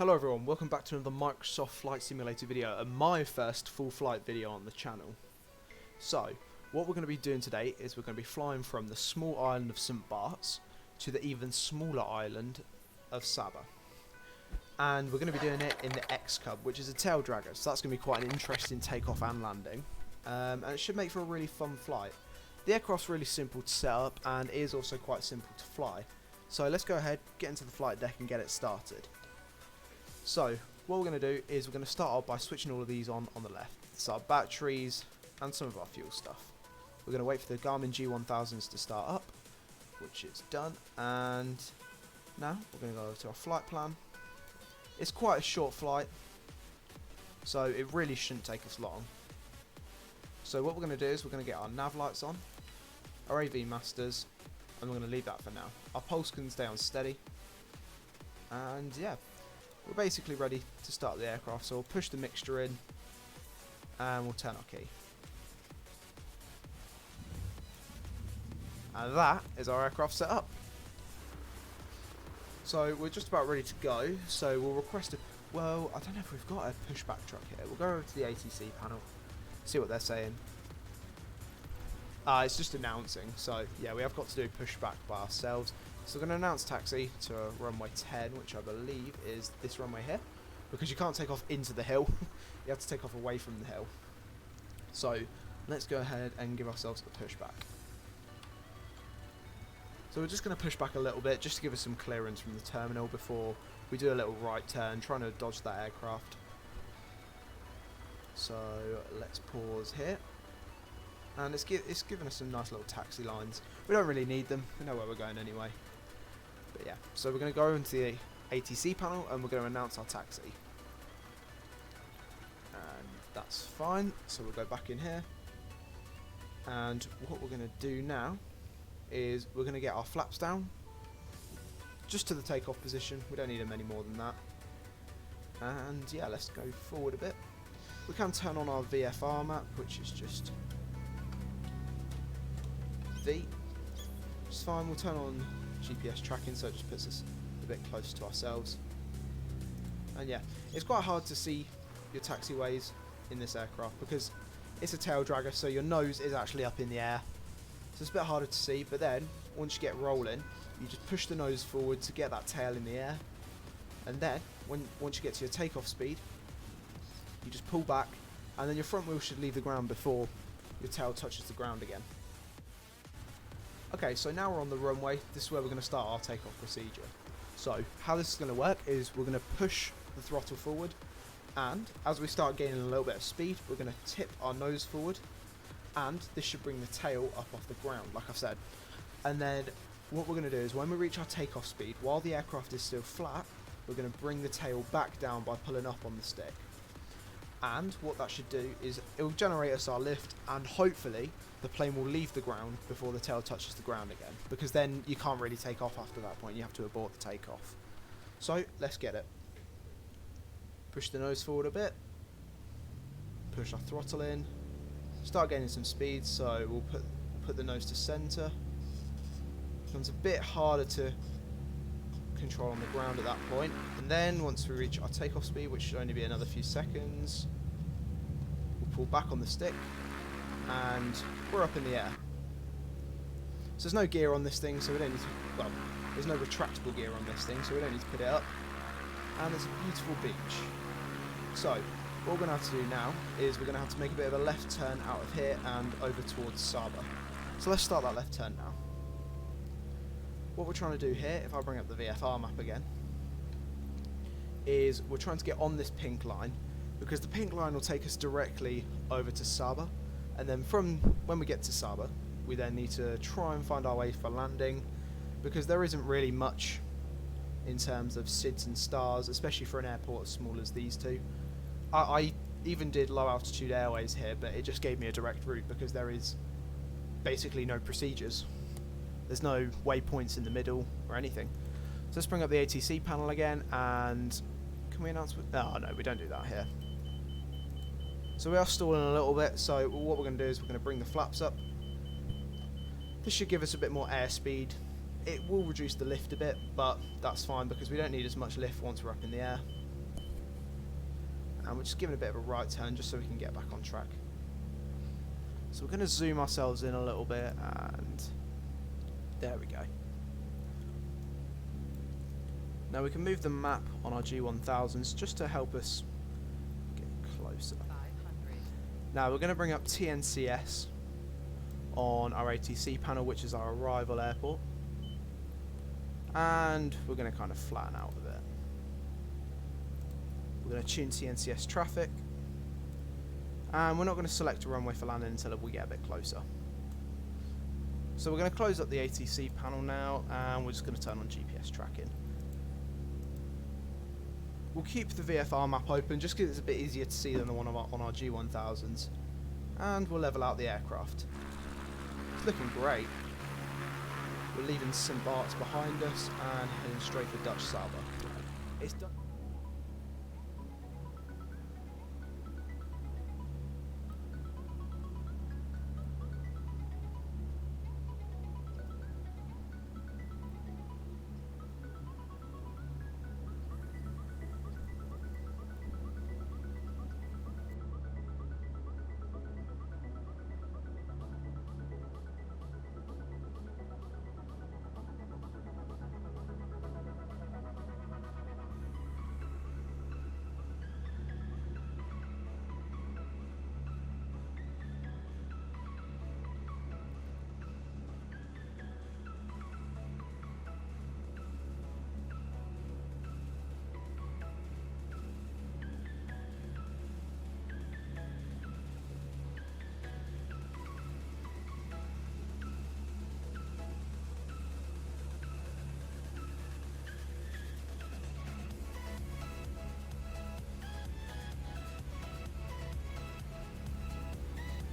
Hello everyone, welcome back to another Microsoft Flight Simulator video and my first full flight video on the channel. So, what we're going to be doing today is we're going to be flying from the small island of St. Barts to the even smaller island of Saba. And we're going to be doing it in the X-Cub, which is a tail dragger, so that's going to be quite an interesting takeoff and landing. And it should make for a really fun flight. The aircraft's really simple to set up and is also quite simple to fly. So let's go ahead, get into the flight deck and get it started. So, what we're going to do is we're going to start off by switching all of these on the left. So our batteries and some of our fuel stuff. We're going to wait for the Garmin G1000s to start up, which is done. And now we're going to go over to our flight plan. It's quite a short flight, so it really shouldn't take us long. So what we're going to do is we're going to get our nav lights on, our AV masters, and we're going to leave that for now. Our pulse can stay on steady. And yeah. We're basically ready to start the aircraft, so we'll push the mixture in and we'll turn our key. And that is our aircraft set up. So we're just about ready to go, so we'll request a... Well, I don't know if we've got a pushback truck here. We'll go over to the ATC panel, see what they're saying. It's just announcing, so yeah, we have got to do pushback by ourselves. So we're going to announce taxi to runway 10, which I believe is this runway here, because you can't take off into the hill, you have to take off away from the hill. So let's go ahead and give ourselves a pushback. So we're just going to push back a little bit, just to give us some clearance from the terminal before we do a little right turn, trying to dodge that aircraft. So let's pause here. And it's given us some nice little taxi lines. We don't really need them, we know where we're going anyway. But yeah, so we're going to go into the ATC panel and we're going to announce our taxi. And that's fine, so we'll go back in here. And what we're going to do now is we're going to get our flaps down, just to the takeoff position. We don't need them any more than that. And yeah, let's go forward a bit. We can turn on our VFR map, which is just V. It's fine, we'll turn on GPS tracking so it just puts us a bit closer to ourselves. And yeah, it's quite hard to see your taxiways in this aircraft because it's a tail dragger, so your nose is actually up in the air. So it's a bit harder to see, but then once you get rolling, you just push the nose forward to get that tail in the air. And then, once you get to your takeoff speed, you just pull back, and then your front wheel should leave the ground before your tail touches the ground again. Okay, so now we're on the runway. This is where we're going to start our takeoff procedure. So, how this is going to work is we're going to push the throttle forward, and as we start gaining a little bit of speed, we're going to tip our nose forward, and this should bring the tail up off the ground, like I said. And then, what we're going to do is when we reach our takeoff speed, while the aircraft is still flat, we're going to bring the tail back down by pulling up on the stick. And what that should do is it will generate us our lift, and hopefully the plane will leave the ground before the tail touches the ground again, because then you can't really take off after that point, you have to abort the takeoff. So let's get it. Push the nose forward a bit, push our throttle in, start gaining some speed, so we'll put the nose to centre. Becomes a bit harder to control on the ground at that point, and then once we reach our takeoff speed, which should only be another few seconds, we'll pull back on the stick and we're up in the air. So there's no gear on this thing, so we don't need to, well, there's no retractable gear on this thing, so we don't need to put it up. And there's a beautiful beach. So what we're going to have to do now is we're going to have to make a bit of a left turn out of here and over towards Saba. So let's start that left turn now. What we're trying to do here, if I bring up the VFR map again, is we're trying to get on this pink line, because the pink line will take us directly over to Saba, and then from when we get to Saba, we then need to try and find our way for landing, because there isn't really much in terms of SIDS and stars, especially for an airport as small as these two. I even did low altitude airways here, but it just gave me a direct route because there is basically no procedures. There's no waypoints in the middle or anything. So let's bring up the ATC panel again, and can we announce... Oh no, we don't do that here. So we are stalling a little bit, so what we're going to do is we're going to bring the flaps up. This should give us a bit more airspeed. It will reduce the lift a bit, but that's fine because we don't need as much lift once we're up in the air. and we're just giving a bit of a right turn just so we can get back on track. So we're going to zoom ourselves in a little bit, and there we go. Now we can move the map on our G1000s just to help us get closer. 500. Now we're going to bring up TNCS on our ATC panel, which is our arrival airport, and we're going to kind of flatten out a bit. We're going to tune TNCS traffic, and we're not going to select a runway for landing until we get a bit closer. So we're going to close up the ATC panel now, and we're just going to turn on GPS tracking. We'll keep the VFR map open just because it's a bit easier to see than the one on our G1000s, and we'll level out the aircraft. It's looking great. We're leaving some Barts behind us and heading straight for Dutch Saba. It's done.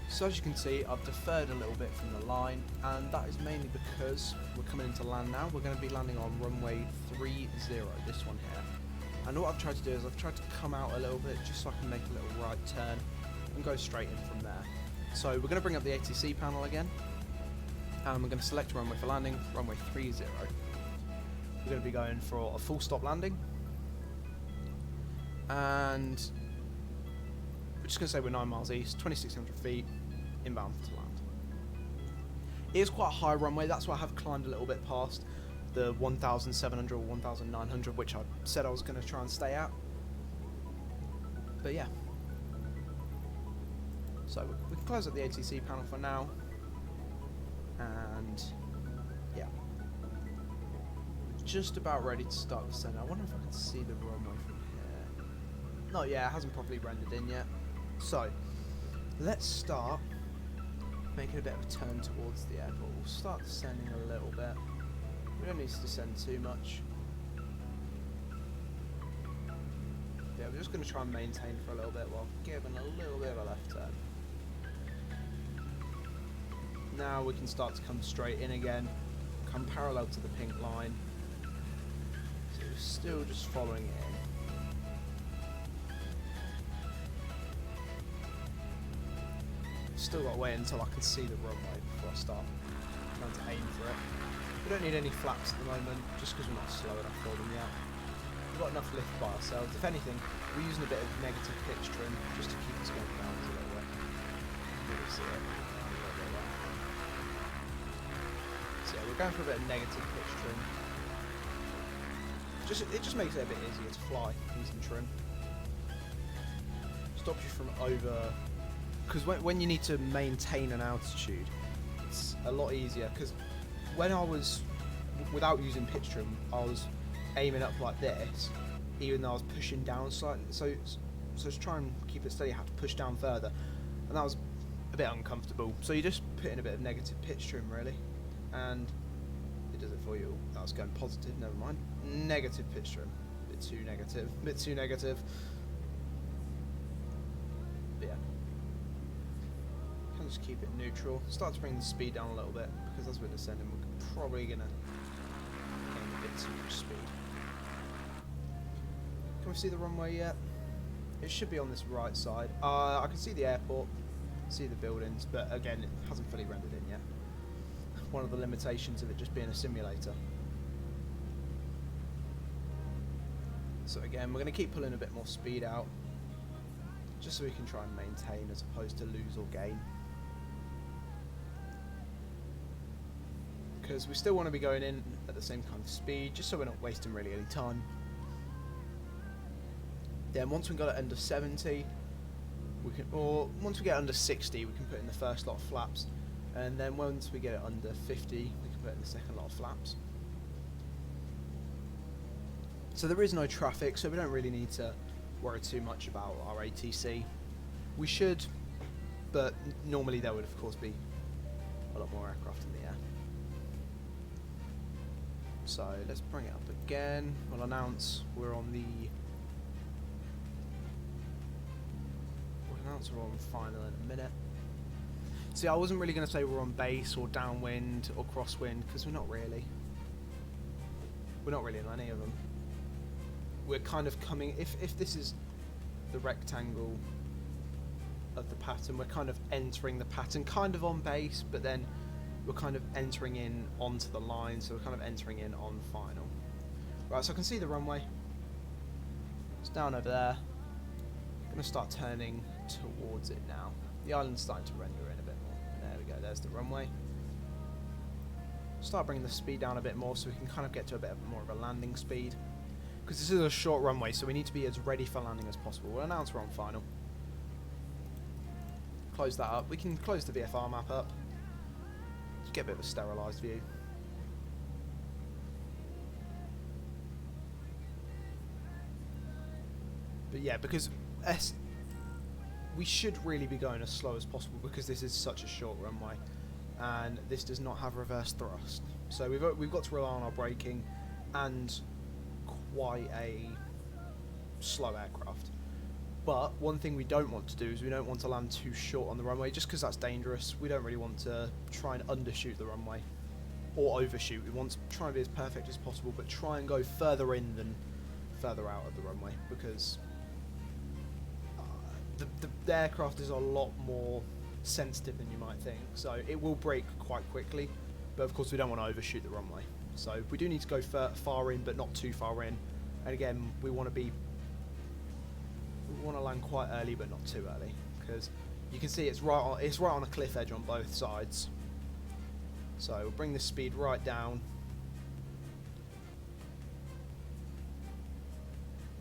So as you can see, I've deferred a little bit from the line, and that is mainly because we're coming into land now. We're going to be landing on runway 30, this one here. And what I've tried to do is I've tried to come out a little bit just so I can make a little right turn and go straight in from there. So we're going to bring up the ATC panel again, and we're going to select runway for landing, runway 30. We're going to be going for a full stop landing, and we're just going to say we're 9 miles east, 2,600 feet, inbound to land. It is quite a high runway, that's why I have climbed a little bit past the 1,700 or 1,900, which I said I was going to try and stay at. But yeah. So we can close up the ATC panel for now, and yeah. Just about ready to start descending. I wonder if I can see the runway from here. Not yet, it hasn't properly rendered in yet. So, let's start making a bit of a turn towards the airport. We'll start descending a little bit. We don't need to descend too much. Yeah, we're just going to try and maintain for a little bit while giving a little bit of a left turn. Now we can start to come straight in again, come parallel to the pink line. So we're still just following it in. Still got to wait until I can see the runway before I start trying to aim for it. We don't need any flaps at the moment, just because we're not slow enough for them yet. We've got enough lift by ourselves. If anything, we're using a bit of negative pitch trim just to keep us going down a little bit. Really see it. So yeah, we're going for a bit of negative pitch trim. It just makes it a bit easier to fly using trim. Stops you from over. Because when you need to maintain an altitude, it's a lot easier. Because when I was, without using pitch trim, I was aiming up like this, even though I was pushing down slightly. So to try and keep it steady, I had to push down further, and that was a bit uncomfortable. So you just put in a bit of negative pitch trim, really, and it does it for you. That was going positive, never mind. Negative pitch trim, bit too negative. But yeah. Just keep it neutral. Start to bring the speed down a little bit, because as we're descending, we're probably going to gain a bit too much speed. Can we see the runway yet? It should be on this right side. I can see the airport, see the buildings, but again, it hasn't fully rendered in yet. One of the limitations of it just being a simulator. So again, we're going to keep pulling a bit more speed out. just so we can try and maintain as opposed to lose or gain. Because we still want to be going in at the same kind of speed, just so we're not wasting really any time. Then once we got it under 70, we can, or once we get under 60, we can put in the first lot of flaps, and then once we get it under 50, we can put in the second lot of flaps. So there is no traffic, so we don't really need to worry too much about our ATC. We should, but normally there would of course be a lot more aircraft in the air. So let's bring it up again. We'll announce we're on the... We'll announce we're on final in a minute. See, I wasn't really going to say we're on base or downwind or crosswind, because we're not really. We're not really in any of them. We're kind of coming... If this is the rectangle of the pattern, we're kind of entering the pattern kind of on base, but then we're kind of entering in onto the line, so we're kind of entering in on final. Right, so I can see the runway. It's down over there. I'm going to start turning towards it now. The island's starting to render in a bit more. There we go, there's the runway. Start bringing the speed down a bit more so we can kind of get to a bit more of a landing speed. Because this is a short runway, so we need to be as ready for landing as possible. We'll announce we're on final. Close that up. We can close the VFR map up. Just get a bit of a sterilised view. But yeah, because we should really be going as slow as possible because this is such a short runway, and this does not have reverse thrust. So we've got to rely on our braking and quite a slow aircraft. But one thing we don't want to do is we don't want to land too short on the runway, just because that's dangerous. We don't really want to try and undershoot the runway or overshoot. We want to try and be as perfect as possible, but try and go further in than further out of the runway, because the aircraft is a lot more sensitive than you might think. So it will brake quite quickly, but of course we don't want to overshoot the runway. So we do need to go far in, but not too far in. And again, we want to land quite early, but not too early, because you can see it's right on a cliff edge on both sides. So we'll bring the speed right down.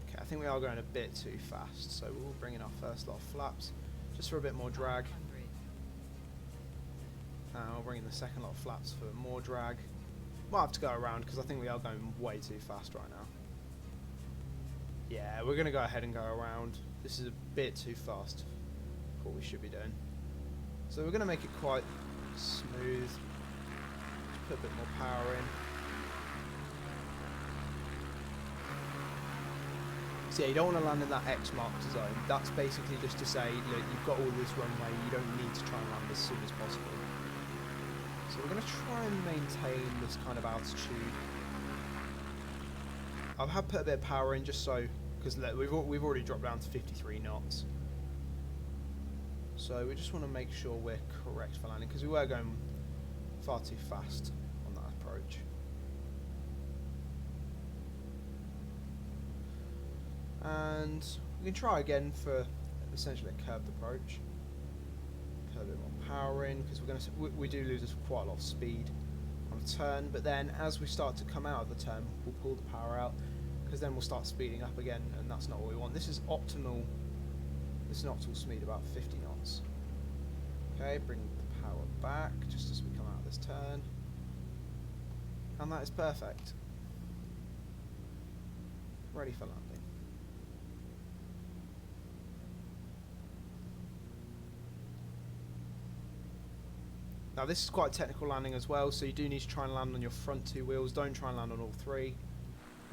Okay, I think we are going a bit too fast, so we'll bring in our first lot of flaps, just for a bit more drag. And we'll bring in the second lot of flaps for more drag. Might have to go around because I think we are going way too fast right now. Yeah, we're going to go ahead and go around. This is a bit too fast for what we should be doing. So we're going to make it quite smooth. Put a bit more power in. So yeah, you don't want to land in that X marked zone. That's basically just to say, look, you've got all this runway, you don't need to try and land as soon as possible. So we're going to try and maintain this kind of altitude. I have put a bit of power in just so, because we've already dropped down to 53 knots. So we just want to make sure we're correct for landing, because we were going far too fast on that approach. And we can try again for essentially a curved approach. Put a bit more power in, because we do lose quite a lot of speed on a turn, but then as we start to come out of the turn, we'll pull the power out, because then we'll start speeding up again, and that's not what we want. This is optimal. This is an optimal speed, about 50 knots. Okay, bring the power back just as we come out of this turn, and that is perfect. Ready for landing. Now this is quite a technical landing as well, so you do need to try and land on your front two wheels. Don't try and land on all three.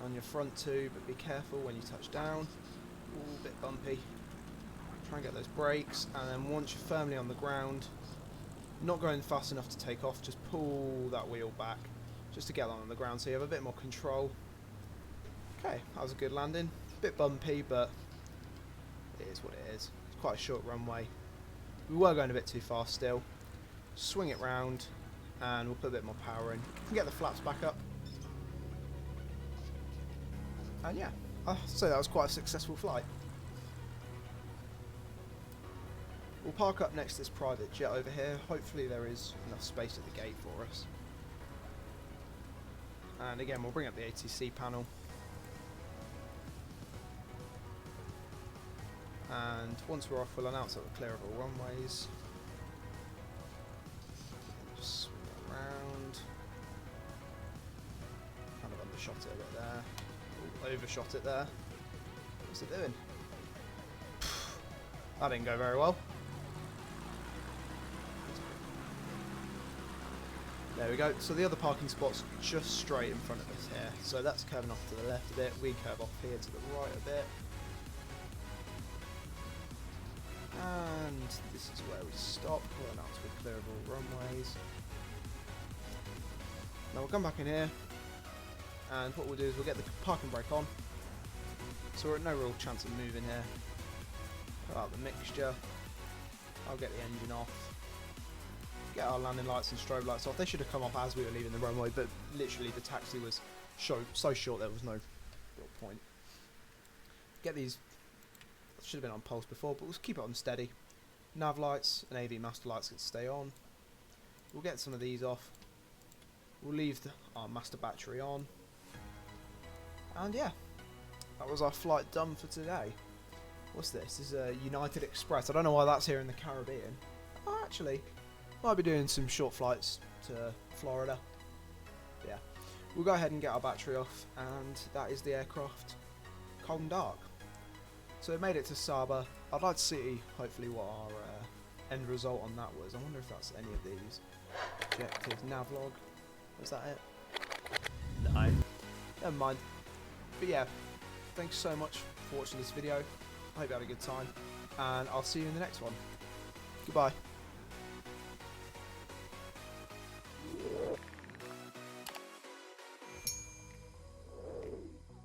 On your front two, but be careful when you touch down. Ooh, a bit bumpy. Try and get those brakes, and then once you're firmly on the ground, not going fast enough to take off, just pull that wheel back just to get on the ground so you have a bit more control. Okay, that was a good landing. A bit bumpy, but it is what it is. It's quite a short runway. We were going a bit too fast still. Swing it round, and we'll put a bit more power in. We can get the flaps back up. And yeah, I'll say that was quite a successful flight. We'll park up next to this private jet over here. Hopefully there is enough space at the gate for us. And again, we'll bring up the ATC panel. And once we're off, we'll announce that we're clear of all runways. Just swing it around. Kind of undershot it a bit there. Ooh, overshot it there. What's it doing? That didn't go very well. There we go. So the other parking spot's just straight in front of us here. So that's curving off to the left a bit. We curve off here to the right a bit. And this is where we stop. We'll announce we're clear of all runways. Now we'll come back in here. And what we'll do is we'll get the parking brake on. So we're at no real chance of moving here. Put out the mixture. I'll get the engine off. Get our landing lights and strobe lights off. They should have come off as we were leaving the runway, but literally the taxi was so short there was no real point. Get these, should have been on pulse before, but we'll keep it on steady. Nav lights and AV master lights can stay on. We'll get some of these off. We'll leave our master battery on. And yeah, that was our flight done for today. What's this? This is a United Express. I don't know why that's here in the Caribbean. Oh, actually, might be doing some short flights to Florida. Yeah, we'll go ahead and get our battery off, and that is the aircraft cold and dark. So it made it to Saba. I'd like to see hopefully what our end result on that was. I wonder if that's any of these. Objectives, navlog. Was that it? No. Never mind. But yeah, thanks so much for watching this video. I hope you had a good time, and I'll see you in the next one. Goodbye.